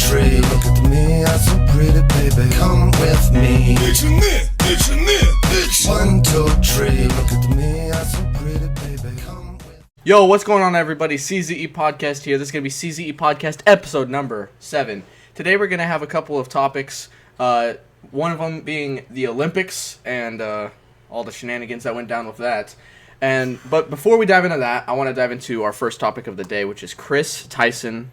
tree. Look at me, I'm so pretty, baby. Come with me. Bitch. 1, 2, 3. Look at me, I'm so pretty, baby. Come with me. Yo, what's going on, everybody? CZE Podcast here. This is going to be CZE Podcast episode number 7. Today we're going to have a couple of topics. One of them being the Olympics and all the shenanigans that went down with that. But before we dive into that, I want to dive into our first topic of the day, which is Kris Tyson,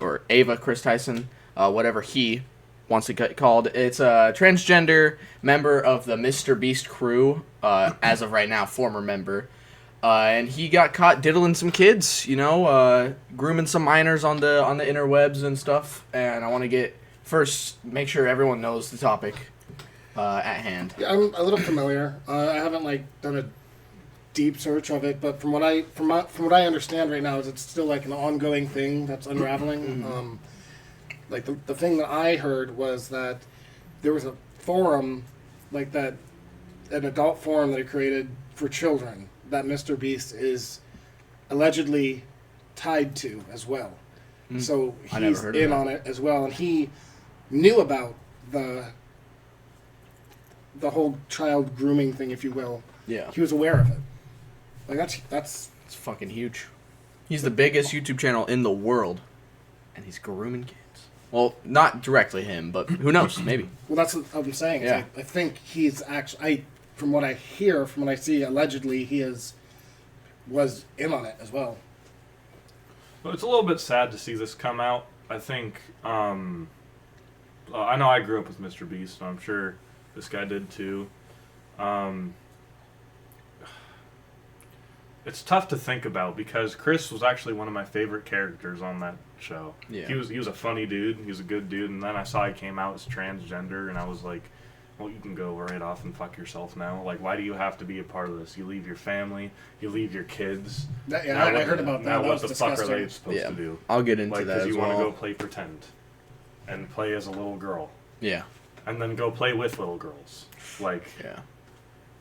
or Ava Kris Tyson, whatever he wants to get called. It's a transgender member of the Mr. Beast crew, as of right now, former member. And he got caught diddling some kids, grooming some minors on the interwebs and stuff. And I want to make sure everyone knows the topic at hand. Yeah, I'm a little familiar. I haven't done a deep search of it, but from what I understand right now is it's still an ongoing thing that's unraveling. Mm-hmm. The thing that I heard was that there was a forum an adult forum that he created for children that Mr. Beast is allegedly tied to as well. So he's in on it as well, and he knew about the whole child grooming thing, if you will. Yeah, he was aware of it. That's it's fucking huge. He's the biggest YouTube channel in the world, and he's grooming kids. Well, not directly him, but who knows? Maybe. Well, that's what I'm saying. Yeah. I think he's actually. From what I hear, from what I see, allegedly he was in on it as well. Well, it's a little bit sad to see this come out. I think. I know I grew up with Mr. Beast, and I'm sure this guy did too. It's tough to think about because Kris was actually one of my favorite characters on that show. Yeah. He was a funny dude. He was a good dude. And then I saw he came out as transgender, and I was like, well, you can go right off and fuck yourself now. Why do you have to be a part of this? You leave your family. You leave your kids. I heard about that. Now that what was the disgusting. fuck are they supposed to do? I'll get into that Because as you well. want to go play pretend and play as a little girl. Yeah. And then go play with little girls. Yeah.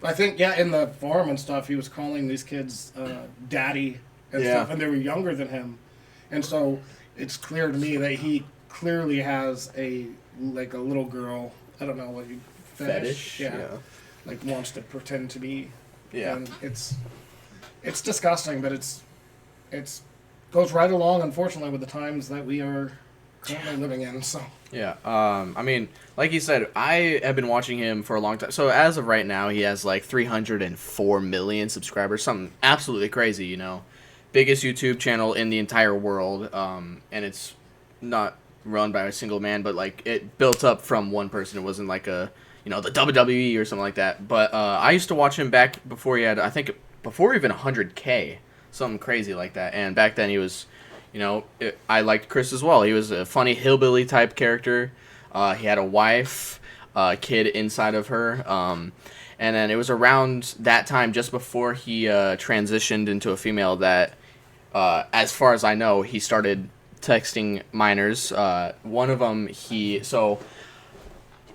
I think, in the forum and stuff, he was calling these kids daddy and stuff, and they were younger than him. And so it's clear to me that he clearly has a little girl, I don't know what you fetish. Yeah. Wants to pretend to be. Yeah. And it's disgusting, but it's goes right along, unfortunately, with the times that we are currently living in, so. Yeah, like you said, I have been watching him for a long time. So as of right now, he has 304 million subscribers, something absolutely crazy, Biggest YouTube channel in the entire world, and it's not run by a single man, but it built up from one person. It wasn't the WWE or something like that. But I used to watch him back before he had, I think, before even 100K, something crazy like that. And back then he was... I liked Kris as well. He was a funny hillbilly type character. He had a wife, a kid inside of her. And then it was around that time, just before he transitioned into a female, that, as far as I know, he started texting minors. One of them, so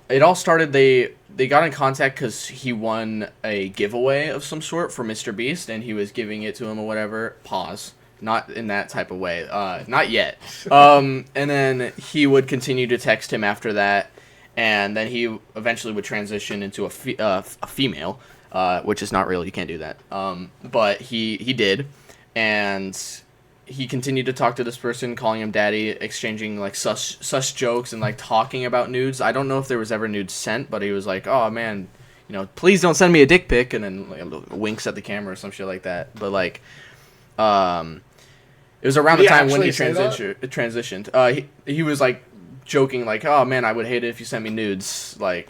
it all started, they got in contact because he won a giveaway of some sort for Mr. Beast, and he was giving it to him or whatever. Pause. Not in that type of way. Not yet. And then he would continue to text him after that, and then he eventually would transition into a female, which is not real. You can't do that. But he did, and he continued to talk to this person, calling him daddy, exchanging sus jokes and talking about nudes. I don't know if there was ever nudes sent, but he was like, "Oh man, please don't send me a dick pic," and then winks at the camera or some shit like that. But it was around the time when he transitioned. He was joking "Oh man, I would hate it if you sent me nudes." Okay.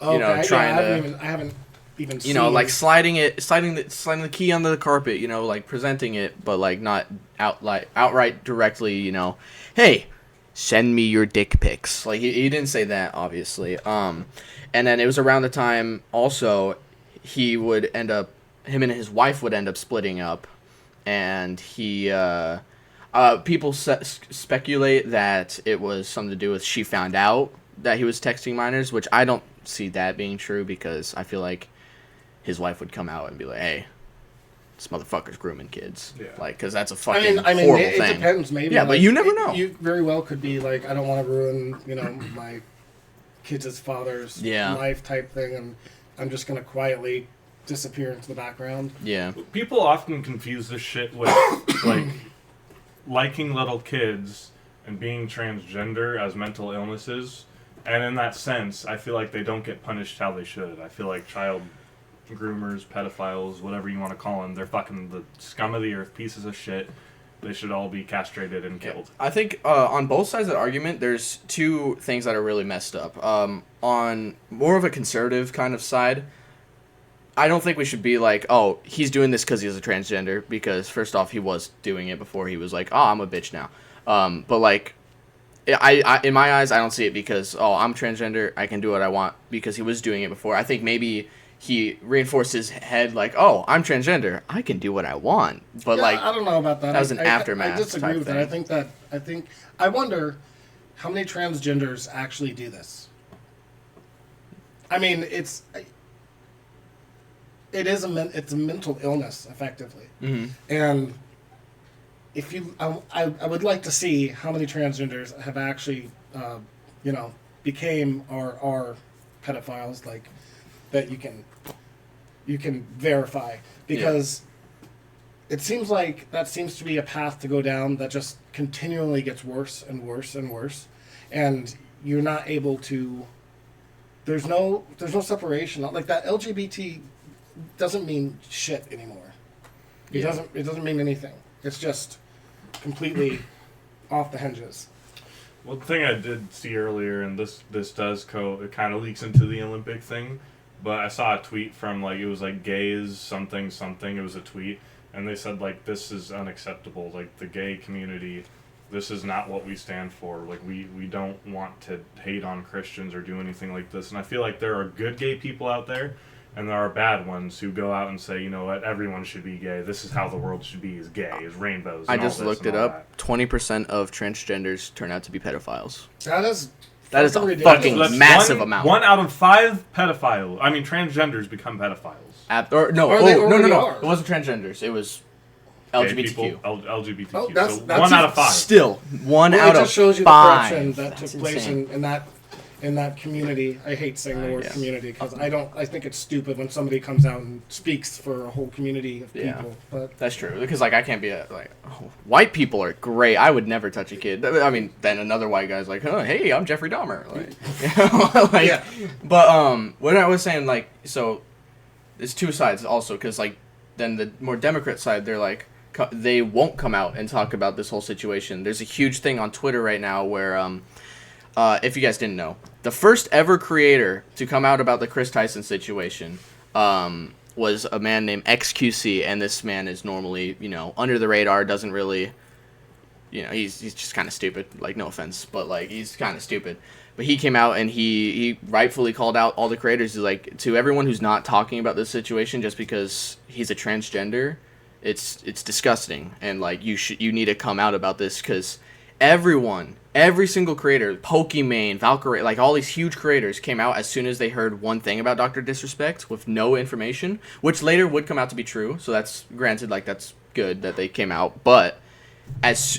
Trying to. I haven't even seen. Sliding the key onto the carpet. Presenting it, but not outright directly. Hey, send me your dick pics. He didn't say that, obviously. And then it was around the time also him and his wife would end up splitting up, and he. People speculate that it was something to do with she found out that he was texting minors, which I don't see that being true because I feel like his wife would come out and be like, "Hey, this motherfucker's grooming kids. Yeah. Like, because that's a I fucking mean, horrible it thing. depends. Maybe. Yeah, but like, you never know. You very well could be like, I don't want to ruin, my kids' father's life type thing, and I'm just gonna quietly disappear into the background. Yeah. People often confuse this shit with like liking little kids and being transgender as mental illnesses. And in that sense, I feel like they don't get punished how they should. I feel like child groomers, pedophiles, whatever you want to call them, they're fucking the scum of the earth, pieces of shit. They should all be castrated and killed. I think on both sides of the argument, there's two things that are really messed up. On more of a conservative kind of side, I don't think we should be like, oh, he's doing this because he's a transgender, because first off, he was doing it before he was like, oh, I'm a bitch now. But like, I in my eyes, I don't see it because, oh, I'm transgender, I can do what I want, because he was doing it before. I think maybe he reinforced his head like, oh, I'm transgender, I can do what I want. But Yeah, like, I don't know about that. That was an aftermath I disagree type with thing. that. I wonder how many transgenders actually do this. I mean, it's a mental illness, effectively. mm-hmm. And if you, I would like to see how many transgenders have actually, became or are pedophiles, like that you can verify, because it seems like that seems to be a path to go down that just continually gets worse and worse and worse, and you're not able to. There's no separation. Like that LGBT doesn't mean shit anymore. It doesn't mean anything. It's just completely off the hinges. Well, the thing I did see earlier, and this does it kind of leaks into the Olympic thing, but I saw a tweet from, like, it was like gays something, it was a tweet, and they said, like, this is unacceptable, like, the gay community, this is not what we stand for, like, we don't want to hate on Christians or do anything like this, and I feel like there are good gay people out there, and there are bad ones who go out and say, you know what, everyone should be gay. This is how the world should be, is gay, is rainbows. I and just all this looked and it all up. 20% of transgenders turn out to be pedophiles. That is a ridiculous. fucking That's massive amount. 1 out of 5 transgenders become pedophiles. No. It wasn't transgenders. It was Gay LGBTQ. people, LGBTQ. Oh, that's- so that's 1 out of 5. Still, one Well, out it of just shows you 5. the corruption that That's took place insane. in that community. I hate saying the word Yeah. community because I think it's stupid when somebody comes out and speaks for a whole community of Yeah. people. But That's true, because like I can't be white people are great. I would never touch a kid. I mean, then another white guy's like, oh, hey, I'm Jeffrey Dahmer. Like, Yeah. But when I was saying, like, so there's two sides also, because like then the more Democrat side, they're like, they won't come out and talk about this whole situation. There's a huge thing on Twitter right now where if you guys didn't know, the first ever creator to come out about the Kris Tyson situation was a man named XQC, and this man is normally, under the radar, doesn't really, he's just kind of stupid. Like, no offense, but like he's kind of stupid. But he came out and he rightfully called out all the creators. He's like, to everyone who's not talking about this situation just because he's a transgender, it's disgusting, and like you need to come out about this, because every single creator, Pokimane, Valkyrie, like all these huge creators came out as soon as they heard one thing about Dr. Disrespect with no information, which later would come out to be true. So that's granted, like that's good that they came out, but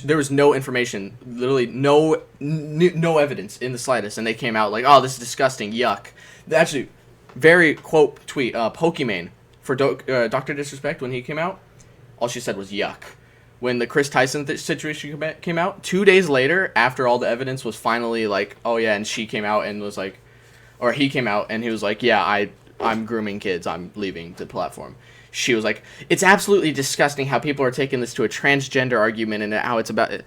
there was no information, literally no evidence in the slightest, and they came out like, oh, this is disgusting, yuck. Actually, very quote tweet, Pokimane for Dr. Disrespect when he came out, all she said was yuck. When the Kris Tyson situation came out, 2 days later, after all the evidence was finally like, oh yeah, and she came out and was like, or he came out and he was like, yeah, I'm grooming kids, I'm leaving the platform. She was like, it's absolutely disgusting how people are taking this to a transgender argument and how it's about it.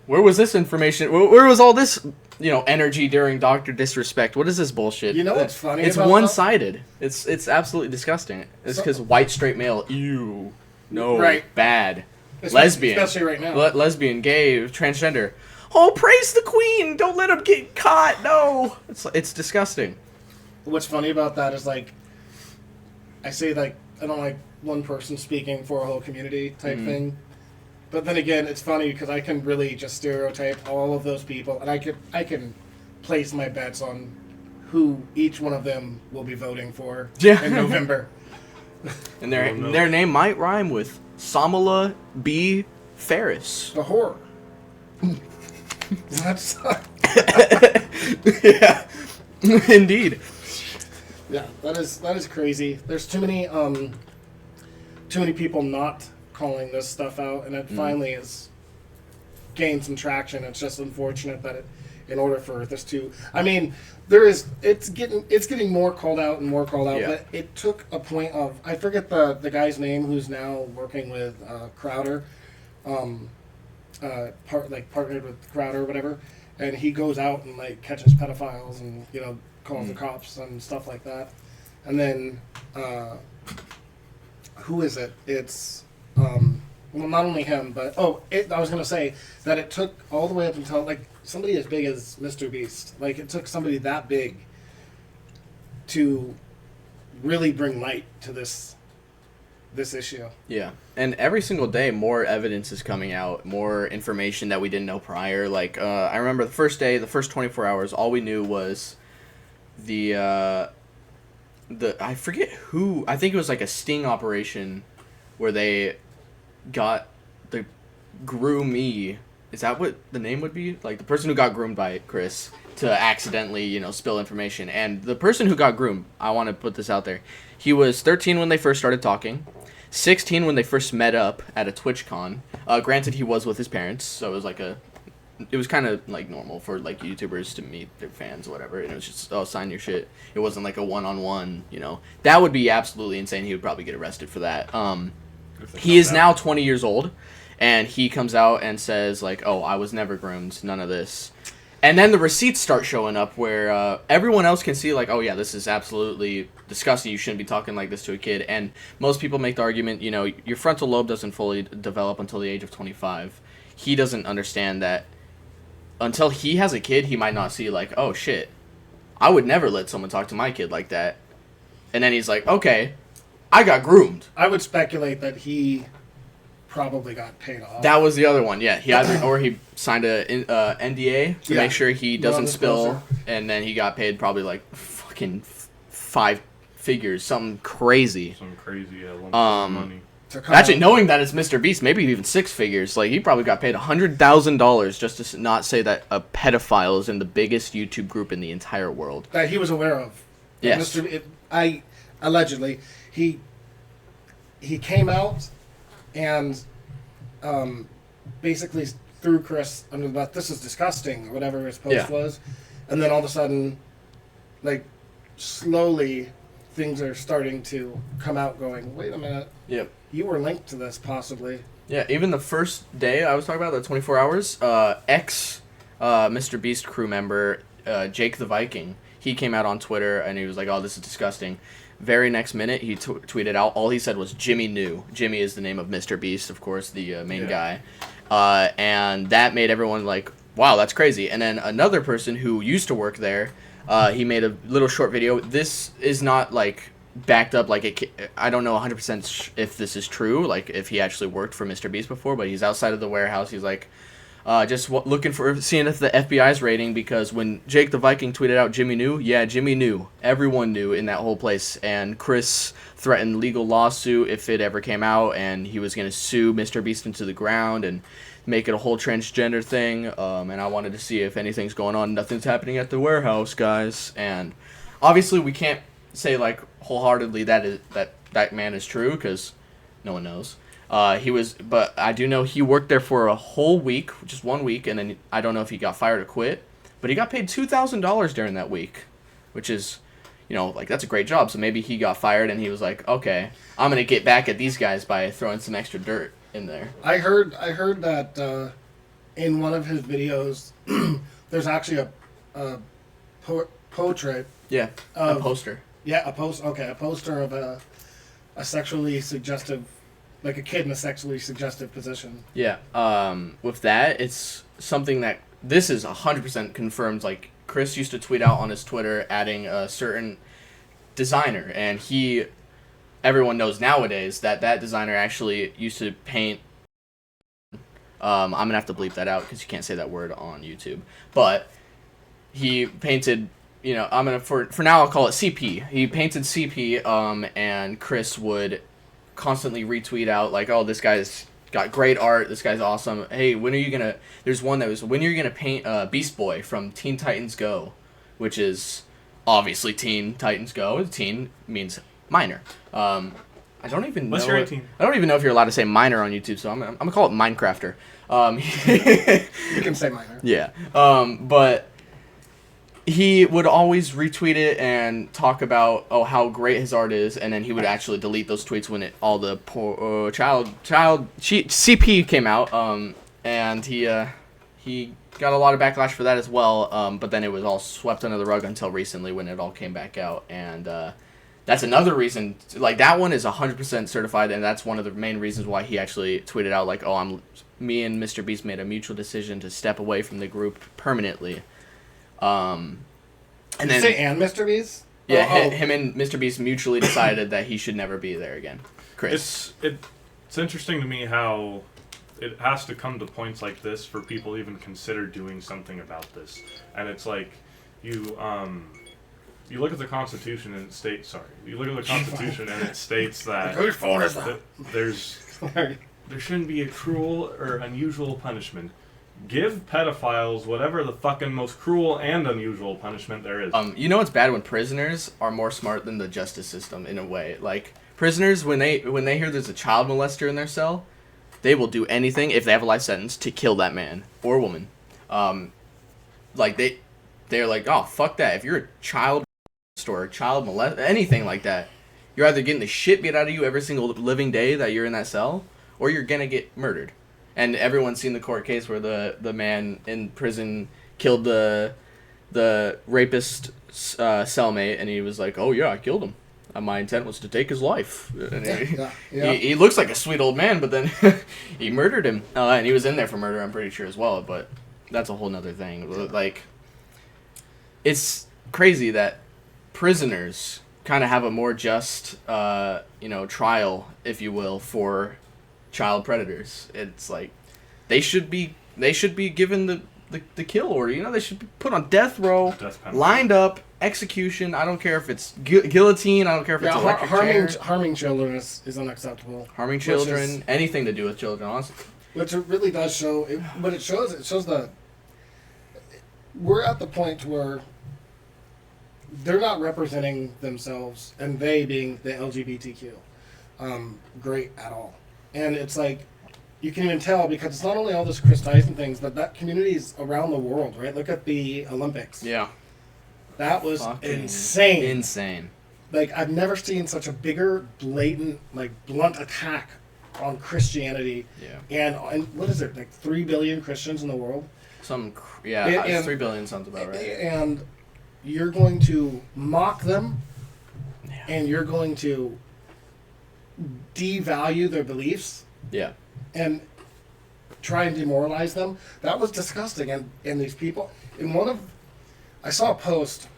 Where was this information? Where was all this, energy during Dr. Disrespect? What is this bullshit? You know what's funny It's about that? one-sided. It's absolutely disgusting. It's because white straight male, ew, no, Right. bad. Lesbian, especially right now. Lesbian, gay, transgender. Oh, praise the queen! Don't let him get caught. No, it's disgusting. What's funny about that is, like, I say, like, I don't like one person speaking for a whole community type thing, but then again, it's funny because I can really just stereotype all of those people, and I can place my bets on who each one of them will be voting for in November. And Oh, no. their name might rhyme with Samala B. Ferris. The horror. That's Yeah, indeed. yeah. That is crazy. There's too many people not calling this stuff out, and it finally has gained some traction. It's just unfortunate that in order for this to, I mean, it's getting more called out and more called out. Yeah. But it took a point of, I forget the guy's name who's now working with Crowder, partnered with Crowder or whatever, and he goes out and like catches pedophiles and calls the cops and stuff like that, and then who is it? It's well, not only him, but I was gonna say that it took all the way up until like somebody as big as Mr. Beast. Like it took somebody that big to really bring light to this issue. Yeah, and every single day more evidence is coming out, more information that we didn't know prior. Like I remember the first day, the first 24 hours, all we knew was the I forget who, I think it was like a sting operation where they got the groomee. Is that what the name would be? Like the person who got groomed by Kris to accidentally, spill information. And the person who got groomed, I want to put this out there. He was 13 when they first started talking, 16 when they first met up at a TwitchCon. Granted, he was with his parents, so it was kind of like normal for like YouTubers to meet their fans or whatever. And it was just, sign your shit. It wasn't like a one-on-one, That would be absolutely insane. He would probably get arrested for that. He is now 20 years old. And he comes out and says, like, oh, I was never groomed, none of this. And then the receipts start showing up where everyone else can see, like, oh, yeah, this is absolutely disgusting. You shouldn't be talking like this to a kid. And most people make the argument, your frontal lobe doesn't fully develop until the age of 25. He doesn't understand that until he has a kid, he might not see, like, oh, shit, I would never let someone talk to my kid like that. And then he's like, okay, I got groomed. I would speculate that he probably got paid off. That was the other one, yeah. He either or he signed a NDA to make sure he doesn't spill, and then he got paid probably like fucking 5 figures, something crazy. Some crazy lump of money. Actually, knowing that it's Mr. Beast, maybe even 6 figures. Like he probably got paid $100,000 just to not say that a pedophile is in the biggest YouTube group in the entire world. That he was aware of. Yes. Allegedly he came out and basically threw Kris under the bus. This is disgusting, or whatever his post was. And then all of a sudden, like, slowly, things are starting to come out going, wait a minute. Yep. You were linked to this, possibly. Yeah, even the first day I was talking about, the 24 hours, Mr. Beast crew member, Jake the Viking, he came out on Twitter and he was like, oh, this is disgusting. Very next minute, he tweeted out, all he said was Jimmy knew. Jimmy is the name of Mr. Beast, of course, the main guy. And that made everyone like, wow, that's crazy. And then another person who used to work there, he made a little short video. This is not, like, backed up. Like, I don't know 100% if this is true, like, if he actually worked for Mr. Beast before, but he's outside of the warehouse. He's like, just looking for, seeing if the FBI's raiding, because when Jake the Viking tweeted out Jimmy knew, yeah, Jimmy knew. Everyone knew in that whole place. And Kris threatened legal lawsuit if it ever came out, and he was going to sue Mr. Beast into the ground and make it a whole transgender thing. And I wanted to see if anything's going on. Nothing's happening at the warehouse, guys. And obviously we can't say, like, wholeheartedly that man is true, because no one knows. But I do know he worked there for a whole week, just 1 week, and then I don't know if he got fired or quit, but he got paid $2,000 during that week, which is, like, that's a great job. So maybe he got fired and he was like, okay, I'm going to get back at these guys by throwing some extra dirt in there. I heard that in one of his videos, there's actually a portrait. Yeah, a poster. Yeah, a poster of a sexually suggestive, like a kid in a sexually suggestive position. Yeah, with that, it's something that, this is 100% confirmed. Like, Kris used to tweet out on his Twitter adding a certain designer, and everyone knows nowadays that designer actually used to paint, I'm going to have to bleep that out because you can't say that word on YouTube, but he painted you know, I'm gonna for now I'll call it CP. He painted CP, and Kris would constantly retweet out like, oh, this guy's got great art. This guy's awesome. Hey, when are you gonna? There's one that was when are you gonna paint Beast Boy from Teen Titans Go, which is obviously Teen Titans Go. Teen means minor. I don't even know. Unless you're 18. I don't even know if you're allowed to say minor on YouTube, so I'm gonna call it Minecrafter. You can say minor. Yeah. But he would always retweet it and talk about how great his art is, and then he would actually delete those tweets when all the poor CP came out. And he got a lot of backlash for that as well. But then it was all swept under the rug until recently when it all came back out, and that's another reason. Like that one is 100% certified, and that's one of the main reasons why he actually tweeted out like, me and Mr. Beast made a mutual decision to step away from the group permanently. And then say and Mr. Beast? Yeah, him and Mr. Beast mutually decided that he should never be there again. Kris. It's interesting to me how it has to come to points like this for people to even consider doing something about this. And it's like you look at the Constitution and it states that Whose phone is that? there shouldn't be a cruel or unusual punishment. Give pedophiles whatever the fucking most cruel and unusual punishment there is. You know what's bad when prisoners are more smart than the justice system in a way. Like prisoners, when they hear there's a child molester in their cell, they will do anything if they have a life sentence to kill that man or woman. Like they're like, oh fuck that. If you're a child or a child molest anything like that, you're either getting the shit beat out of you every single living day that you're in that cell, or you're gonna get murdered. And everyone's seen the court case where the man in prison killed the rapist cellmate, and he was like, "Oh yeah, I killed him. My intent was to take his life." And he looks like a sweet old man, but then he murdered him, and he was in there for murder, I'm pretty sure as well. But that's a whole nother thing. Like, it's crazy that prisoners kind of have a more just, trial, if you will, for child predators. It's like they should be given the kill order. They should be put on death row, lined up, execution. I don't care if it's guillotine. I don't care if it's electric chair. Harming children is unacceptable. Harming children, anything to do with children, honestly. Which it really does show. It shows we're at the point where they're not representing themselves, and they being the LGBTQ, great at all. And it's like, you can even tell because it's not only all this Kris Tyson things, but that community's around the world, right? Look at the Olympics. Yeah. That was insane. Insane. Like, I've never seen such a bigger, blatant, blunt attack on Christianity. Yeah. And what is it, 3 billion Christians in the world? 3 billion sounds about right. And you're going to mock them, and you're going to devalue their beliefs, and try and demoralize them. That was disgusting. And these people, I saw a post,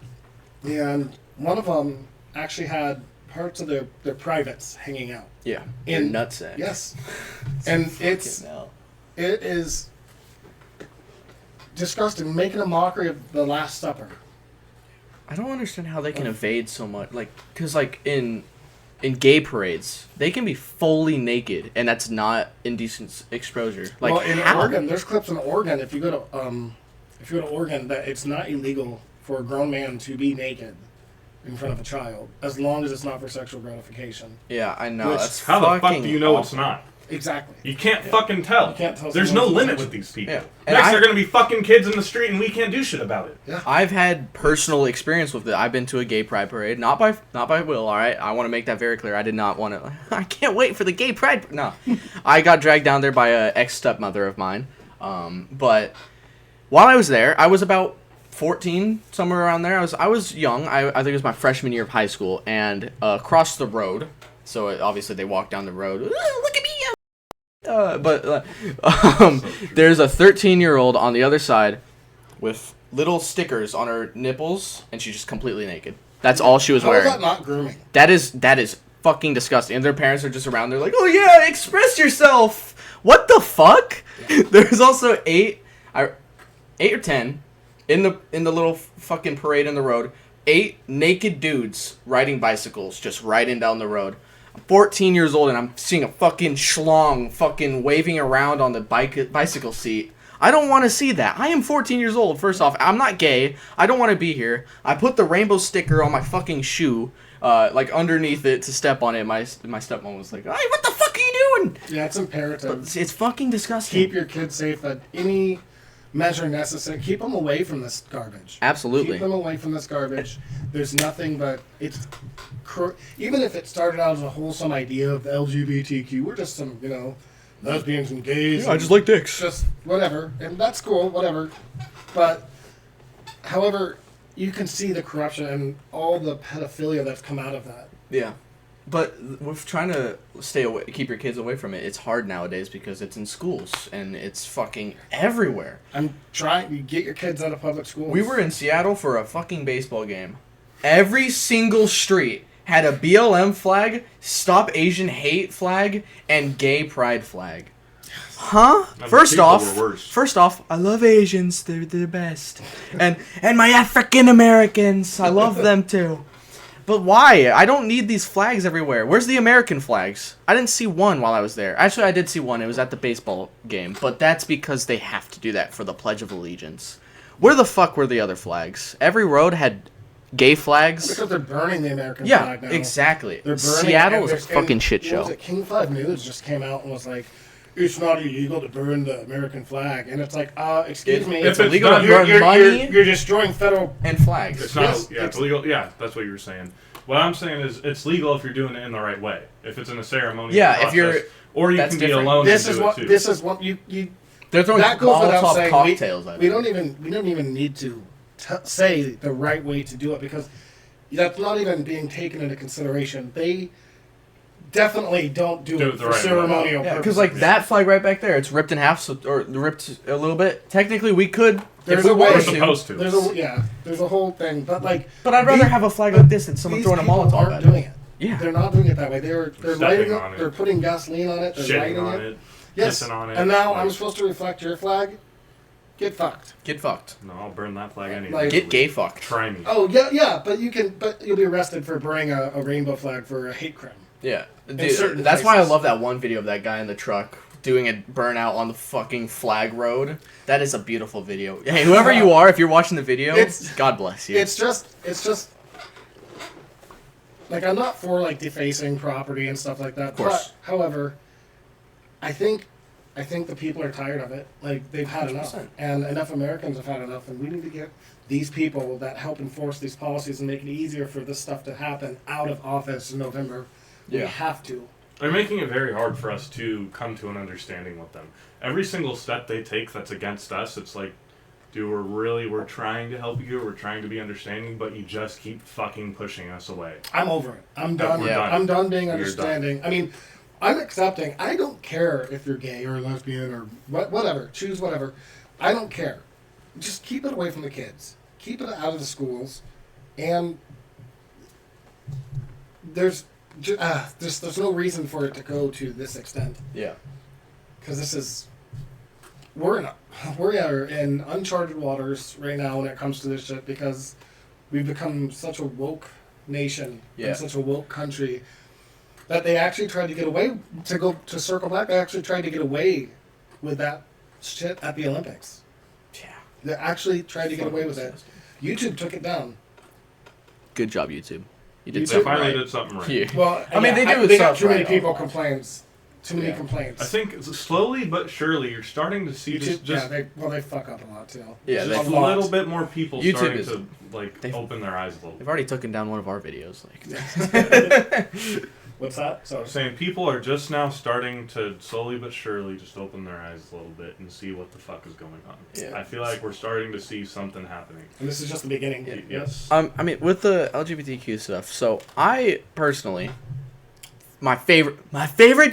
and one of them actually had parts of their privates hanging out. Yeah, in nutsack. Yes, and it is disgusting, making a mockery of the Last Supper. I don't understand how they can evade so much, because in gay parades, they can be fully naked, and that's not indecent exposure. In Oregon, there's clips in Oregon. If you go to Oregon, that it's not illegal for a grown man to be naked in front of a child, as long as it's not for sexual gratification. Yeah, I know. How the fuck do you know it's not? Exactly. You can't fucking tell. You can't tell. There's no limit with these people. Yeah. Next, they're going to be fucking kids in the street, and we can't do shit about it. Yeah. I've had personal experience with it. I've been to a gay pride parade, not by will. All right, I want to make that very clear. I did not want to. I can't wait for the gay pride. No, I got dragged down there by a ex stepmother of mine. But while I was there, I was about 14, somewhere around there. I was young. I think it was my freshman year of high school, and across the road. So obviously they walked down the road. Look at me. There's a 13-year-old on the other side with little stickers on her nipples, and she's just completely naked. That's all she was wearing. How is that not grooming? That is fucking disgusting. And their parents are just around there like, oh yeah, express yourself. What the fuck? Yeah. There's also 8 or 10 in the little fucking parade in the road. 8 naked dudes riding bicycles, just riding down the road. I'm 14 years old and I'm seeing a fucking schlong fucking waving around on the bicycle seat. I don't want to see that. I am 14 years old. First off, I'm not gay. I don't want to be here. I put the rainbow sticker on my fucking shoe, like underneath it to step on it. My stepmom was like, "Hey, what the fuck are you doing?" Yeah, it's imperative. But it's fucking disgusting. Keep your kids safe at any measure necessary. Keep them away from this garbage. Absolutely. Keep them away from this garbage. There's nothing but it's. Even if it started out as a wholesome idea of the LGBTQ, we're just some, lesbians and gays. I just like dicks. Just whatever, and that's cool, whatever. But, however, you can see the corruption and all the pedophilia that's come out of that. Yeah. But with trying to stay away, keep your kids away from it, it's hard nowadays because it's in schools and it's fucking everywhere. I'm trying to get your kids out of public schools. We were in Seattle for a fucking baseball game. Every single street had a BLM flag, Stop Asian Hate flag, and Gay Pride flag. Huh? And First people off, were worse. I love Asians. They're the best. And my African Americans, I love them too. But why? I don't need these flags everywhere. Where's the American flags? I didn't see one while I was there. Actually, I did see one. It was at the baseball game. But that's because they have to do that for the Pledge of Allegiance. Where the fuck were the other flags? Every road had gay flags. Because they're burning the American Yeah, flag now. exactly. They're burning Seattle it, is a fucking shit show. What was it? King 5 News just came out and was like, it's not illegal to burn the American flag. And it's like, excuse me. It's If it's illegal not- to burn money You're destroying federal... and flags. It's not. Yes, Yeah, it's legal. Yeah, that's what you were saying. What I'm saying is, it's legal if you're doing it in the right way. If it's in a ceremonial Yeah, process, if you're- or you that's can be different. alone This and is do what... it too. This is what you... They're throwing That goes without Molotov saying. cocktails. We don't even need to say the right way to do it because that's not even being taken into consideration. They definitely don't do it the for right way. ceremonial Yeah, purposes. because like that flag right back there, it's ripped in half, or ripped a little bit. Technically, we could. There's if we a way. wanted We're to. supposed to. There's a whole thing, but like. But I'd rather these- have a flag like this than someone these throwing a people Molotov aren't at doing it. it. Yeah. They're not doing it that way. They're Stepping lighting on it. it. They're putting gasoline on it. They're shitting lighting on it. it, Yes. pissing on it. And now like, I'm supposed to reflect your flag. Get fucked. Get fucked. No, I'll burn that flag anyway. Like- Get gay fucked. Try me. Oh yeah, but you'll be arrested for burning a rainbow flag for a hate crime. Yeah. certain Dude, that's why I places. love that one video of that guy in the truck doing a burnout on the fucking flag road. That is a beautiful video. Hey, whoever you are, if you're watching the video, God bless you. It's just like I'm not for like defacing property and stuff like that. Of course. But, however, I think the people are tired of it. Like they've had enough, 100%. and enough Americans have had enough, and we need to get these people that help enforce these policies and make it easier for this stuff to happen out of office in November. We Yeah. have to. They're making it very hard for us to come to an understanding with them. Every single step they take that's against us, it's like, dude, we're trying to help you, we're trying to be understanding, but you just keep fucking pushing us away. I'm over it. I'm done. we're done. I'm done being We're understanding. I mean, I'm accepting. I don't care if you're gay or lesbian or whatever. Choose whatever. I don't care. Just keep it away from the kids. Keep it out of the schools. And there's no reason for it to go to this extent. yeah. Because this is we're in uncharted waters right now when it comes to this shit because we've become such a woke nation and such a woke country that they actually tried to get away to circle back. They actually tried to get away with that shit at the Olympics. Yeah. They actually tried to get away with it. YouTube took it down. Good job, YouTube. You did You They something finally right. did something right. Yeah. Well, I mean, they do They stuff got too many right people all. complaints. Too many Yeah. complaints. I think slowly but surely you're starting to see YouTube, just they fuck up a lot too. Yeah, just they- a little bit more people YouTube starting is- to like they've- open their eyes a little. They've already taken down one of our videos. Like, What's that? So I'm saying people are just now starting to slowly but surely just open their eyes a little bit and see what the fuck is going on. Yeah. I feel like we're starting to see something happening. and this is just the beginning. Yeah. Yes. I mean, with the LGBTQ stuff. So I personally, my favorite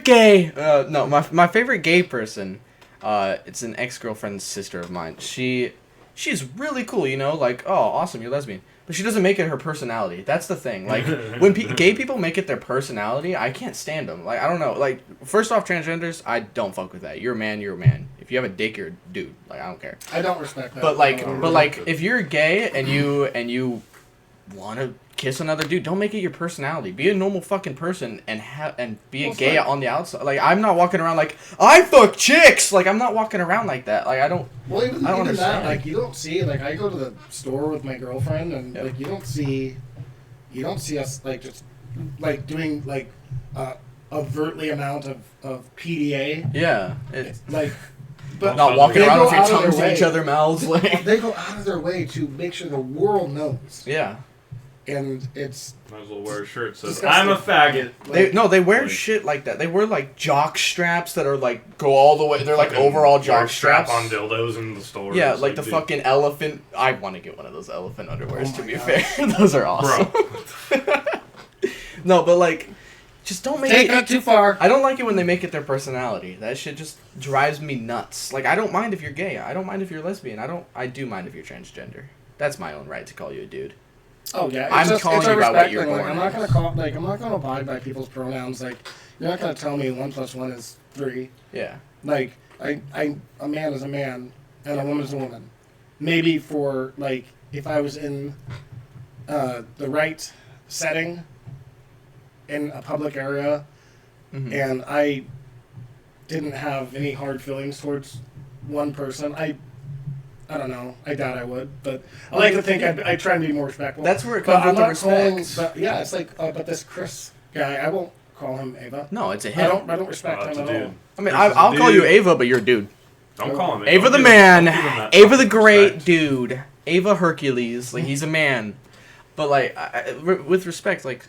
gay, my favorite gay person, it's an ex-girlfriend's sister of mine. She's really cool, you know, like, oh, awesome, you're lesbian. But she doesn't make it her personality. That's the thing. Like, when gay people make it their personality, I can't stand them. Like, I don't know. Like, first off, transgenders, I don't fuck with that. You're a man, you're a man. If you have a dick, you're a dude. Like, I don't care. I don't respect that. But like, I don't but respect like, if you're gay and you want to kiss another dude, don't make it your personality. Be a normal fucking person and be a gay on the outside. Like, I'm not walking around like I fuck chicks. Like, I'm not walking around like that. Like, I don't. Well, even that, understand. like, you don't see, like, I go to the store with my girlfriend, and Yep. like, you don't see us like just like doing like overtly amount of PDA. Yeah. It's Like, but not walking they around go with your out of tongues their in each way. other's mouths. Like, They go out of their way to make sure the world knows, yeah. and it's Might as well wear a shirt that says Disgusting. I'm a faggot. They wear like- shit like that. They wear like jock straps that are like go all the way. They're like overall Wear jock straps. strap-on dildos in the store. Yeah, It's like the dude, fucking elephant. I want to get one of those elephant underwears. Oh To my be God. fair, those are awesome. Bro, No, but like, just don't make take it. that too far. I don't like it when they make it their personality. That shit just drives me nuts. Like, I don't mind if you're gay. I don't mind if you're lesbian. I do mind if you're transgender. That's my own right to call you a dude. Oh yeah, I'm it's calling it's a you about what respect you're thing. Like, born I'm not as. gonna abide by people's pronouns. Like, you're not gonna tell me 1 + 1 is 3. Yeah. Like, a man is a man and a woman is a woman. Maybe for like if I was in the right setting in a public area Mhm. and I didn't have any hard feelings towards one person, I don't know. I doubt I would, but I like to think I try and be more respectful. That's where it But comes I'm with the not calling. respect. But yeah, it's like, but this Chris guy, I won't call him Ava. No, it's a I him. don't respect that's him a at all. dude. I mean, Chris is a I'll call you dude. Ava, but you're a dude. Don't call him Ava don't the give him- man. don't give him that Ava the fucking great respect. dude. Ava Hercules. Like, he's a man. But like, with respect, like,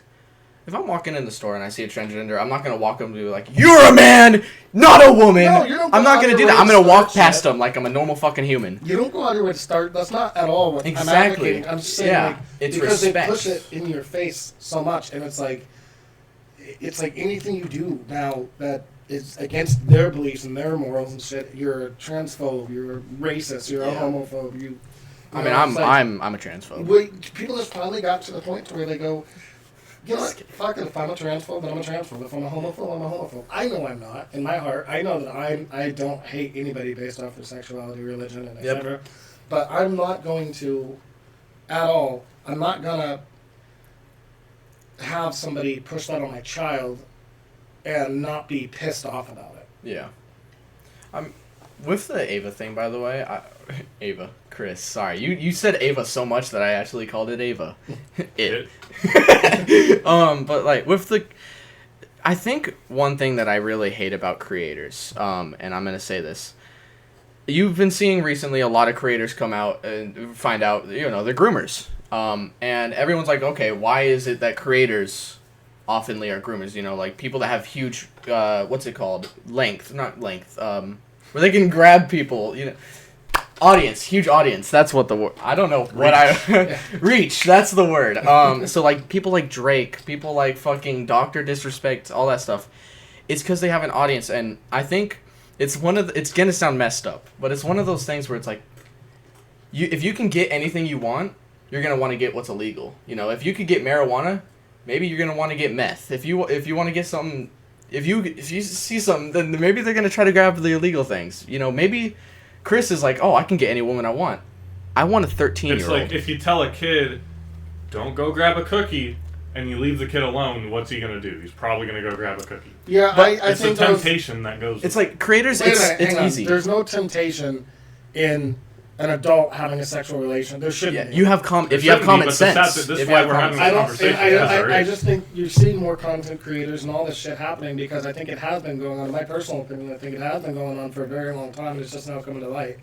if I'm walking in the store and I see a transgender, I'm not gonna walk up and be like, "You're a man, not a woman." No, you don't I'm go not out gonna your do way that. I'm to gonna walk start past shit. them like I'm a normal fucking human. You don't go out of your way to start. That's not at all what I'm Exactly. advocating. I'm just saying, Yeah, like, it's because respect. they push it in your face so much, and it's like anything you do now that is against their beliefs and their morals and shit. You're a transphobe. You're a racist. You're a Yeah. homophobe. I mean, I'm a transphobe. People just finally got to the point to where they go, you know what? Fuck it. If I'm a transphobe, then I'm a transphobe. If I'm a homophobe, I'm a homophobe. I know I'm not. In my heart, I know that I don't hate anybody based off their sexuality, religion, and Yep. etc. But I'm not going to, at all. I'm not gonna have somebody push that on my child and not be pissed off about it. Yeah. With the Ava thing, by the way, Ava, Chris, sorry. You said Ava so much that I actually called it Ava. It. But like I think one thing that I really hate about creators, and I'm gonna say this, you've been seeing recently a lot of creators come out and find out, they're groomers. And everyone's like, okay, why is it that creators oftenly are groomers? Like people that have huge, what's it called? Where they can grab people, audience, huge audience. That's what the word. I don't know what reach. That's the word. So like people like Drake, people like fucking Dr. Disrespect, all that stuff. It's because they have an audience, and I think it's it's gonna sound messed up, but it's one of those things where it's like, if you can get anything you want, you're gonna want to get what's illegal. If you could get marijuana, maybe you're gonna want to get meth. If you want to get something. If you see something, then maybe they're gonna try to grab the illegal things. Maybe Chris is like, oh, I can get any woman I want. I want a 13-year-old. It's like if you tell a kid, don't go grab a cookie, and you leave the kid alone, what's he gonna do? He's probably gonna go grab a cookie. Yeah, But I It's the think those, temptation that goes. It's like creators. Wait a It's minute, hang on. easy. There's no temptation in an adult having a sexual relation. There shouldn't Yeah, be. you have if you have common sense. This If is you why have we're common having I this don't. conversation. I, Yes, I, there I is. just think you're seeing more content creators and all this shit happening because I think it has been going on. In my personal opinion, I think it has been going on for a very long time. It's just now coming to light.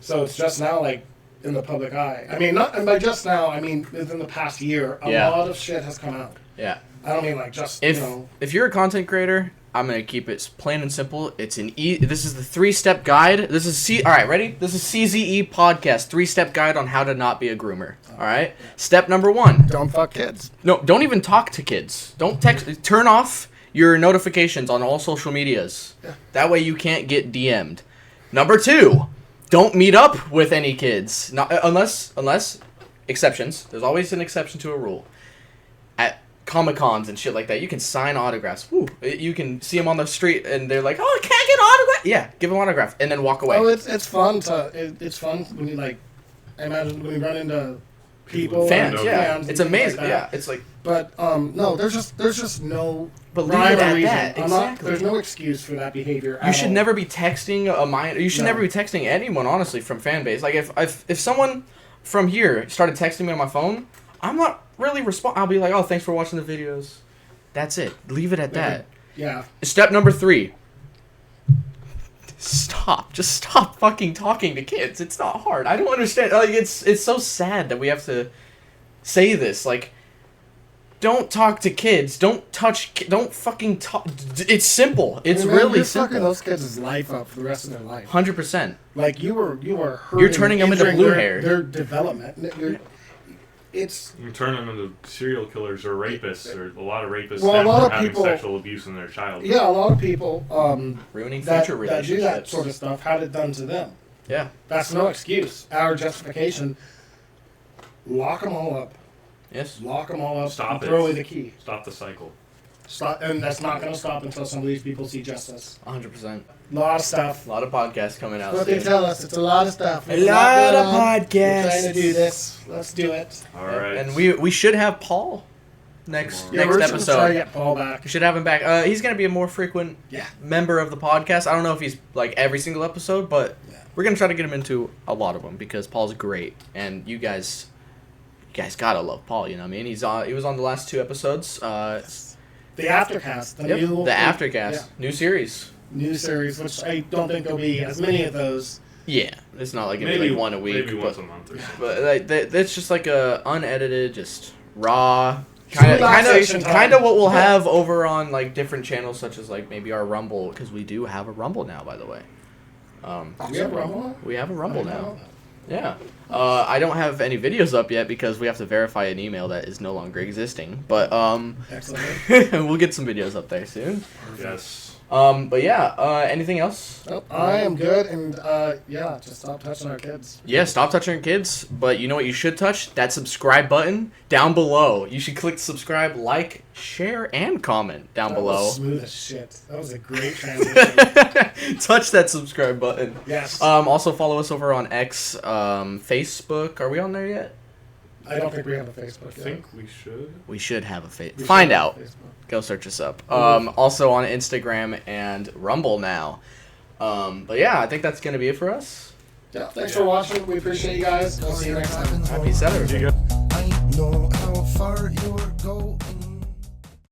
So it's just now like in the public eye. I mean, not and by just now, I mean within the past year, a Yeah. lot of shit has come out. Yeah. I don't mean like just If you're a content creator, I'm gonna keep it plain and simple. It's This is the 3-step guide. This is All right, ready? This is CZE podcast 3-step guide on how to not be a groomer. All right. Step number 1. don't fuck kids. No, don't even talk to kids. Don't text. Turn off your notifications on all social medias. Yeah. That way you can't get DM'd. Number 2, don't meet up with any kids. Not unless exceptions. There's always an exception to a rule. Comic-Cons and shit like that. You can sign autographs. Woo. You can see them on the street and they're like, oh, I can't get an autograph. Yeah, give them an autograph and then walk away. Oh, it's fun it's fun when you like. I imagine when you run into people, Fans, and yeah. fans It's and things amazing. like that. Yeah, it's like. But no, there's just no But leave rhyme it or at reason. that. Exactly. There's no excuse for that behavior. You should never be texting a minor. You should No. never be texting anyone, honestly, from fan base. Like if someone from here started texting me on my phone, I'm not really I'll be like, oh, thanks for watching the videos. That's it. Leave it at that. Yeah. Step number 3. Stop. Just stop fucking talking to kids. It's not hard. I don't understand. Like it's so sad that we have to say this. Like, don't talk to kids. Don't touch. Don't fucking talk. It's simple. It's really you're simple. fucking those kids' life up for the rest of their life. 100%. Like you were hurting, You're turning them into injuring blue their, hair. Their development. It's You turn them into serial killers or rapists, or a lot of rapists Well, a stem lot from of having people- sexual abuse in their childhood. yeah. A lot of people Ruining that future that do relationships. that sort of stuff had it done to them. Yeah. That's no excuse. Our justification. Lock them all up. Yes. Lock them all up. Stop and it. throw away the key. Stop the cycle. Stop, and that's not going to stop until some of these people see justice. 100%. A lot of stuff. A lot of podcasts coming out What they soon. tell us, it's a lot of stuff. A It's not lot good of on. We're podcasts. trying to do this. Let's do it. All right. And we should have Paul next Yeah, we're next just gonna try to episode. get Paul back. We should have him back. He's gonna be a more frequent Yeah. member of the podcast. I don't know if he's like every single episode, but Yeah. we're gonna try to get him into a lot of them because Paul's great, and you guys gotta love Paul. You know what I mean? He was on the last 2 episodes. The Aftercast. The Yep, new the Aftercast, yeah, new series. new series, which I don't think there'll be as many of those. Yeah, it's not like gonna maybe be like one a week, Maybe but, once a month or something. but like that's just like a unedited, just raw. Relaxation time. Kind of what we'll have over on like different channels, such as like maybe our Rumble, because we do have a Rumble now, by the way. We have Rumble. We have a Rumble I didn't now. know that. Yeah. I don't have any videos up yet because we have to verify an email that is no longer existing. But Excellent. we'll get some videos up there soon. Yes. But yeah. Anything else? Nope, I am good, and yeah, just stop touching our kids. Yeah. Stop touching your kids. But you know what you should touch? That subscribe button down below. You should click subscribe, like, share, and comment down That below. was smooth as shit. That was a great transition. Touch that subscribe button. Yes. Also follow us over on X, Facebook. Are we on there yet? I don't think we have a Facebook I yet. think we should. We should have a We should Find have out. a Facebook. Go search us up. Also on Instagram and Rumble now. But yeah, I think that's gonna be it for us. Yeah, thanks for watching. We appreciate you guys. We'll see you next time. Happy Saturday. See you guys. I know how far you